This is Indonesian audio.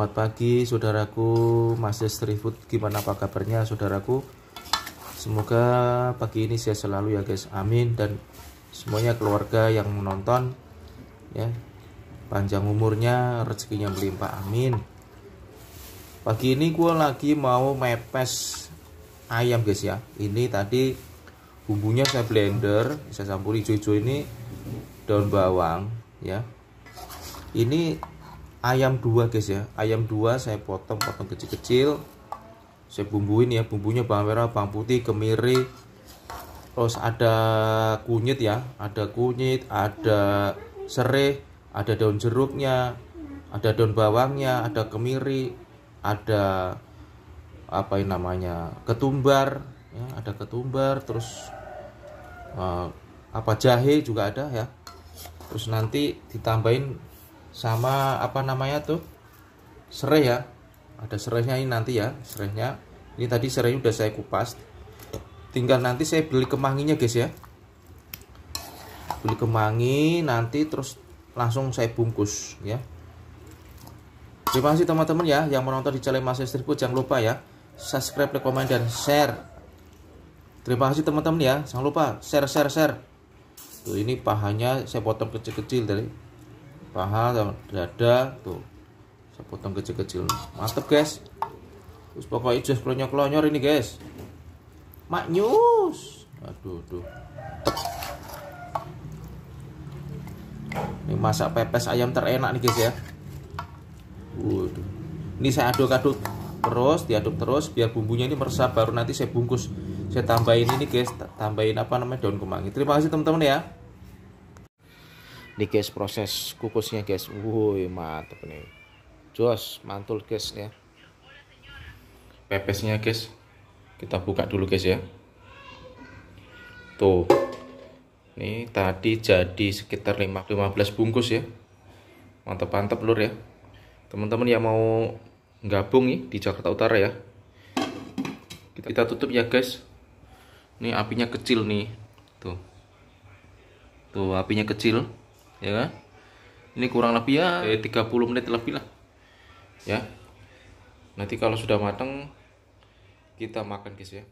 Selamat pagi saudaraku, Mas Street Food, gimana apa kabarnya saudaraku? Semoga pagi ini sehat selalu ya guys, amin. Dan semuanya keluarga yang menonton ya, panjang umurnya, rezekinya melimpah, amin. Pagi ini gue lagi mau mepes ayam guys ya. Ini tadi bumbunya saya blender, saya campur hijau-hijau ini, daun bawang ya. Ini ayam 2 guys ya, ayam 2 saya potong kecil-kecil, saya bumbuin ya. Bumbunya bawang merah, bawang putih, kemiri, terus ada kunyit ya, ada kunyit, ada serai, ada daun jeruknya, ada daun bawangnya, ada kemiri, ada apa ini namanya, ketumbar ya, ada ketumbar, terus apa, jahe juga ada ya. Terus nanti ditambahin sama apa namanya tuh, serai ya, ada serainya ini nanti ya, serainya ini tadi serainya udah saya kupas, tinggal nanti saya beli kemanginya guys ya, beli kemangi nanti terus langsung saya bungkus ya. Terima kasih teman-teman ya yang menonton di channel Mas Street Food. Jangan lupa ya subscribe, like, komen, dan share. Terima kasih teman-teman ya, jangan lupa share. Tuh ini pahanya saya potong kecil-kecil, dari paha sama dada tuh saya potong kecil-kecil, mantep guys. Terus pokoknya just klonyor ini guys, maknyus. Aduh. Ini masak pepes ayam terenak nih guys ya. Waduh. Ini saya aduk-aduk terus, diaduk terus biar bumbunya ini meresap, baru nanti saya bungkus. Saya tambahin ini guys, tambahin apa namanya, daun kemangi. Terima kasih teman-teman ya. Ini guys proses kukusnya guys, wuih mantep nih, jos mantul guys ya. Pepesnya guys kita buka dulu guys ya. Tuh, ini tadi jadi sekitar 15 bungkus ya, mantep lur ya. Teman-teman yang mau gabung nih di Jakarta Utara ya, kita tutup ya guys. Ini apinya kecil nih, tuh apinya kecil ya kan? Ini kurang lebih ya 30 menit lebih lah ya. Nanti kalau sudah matang kita makan guys ya.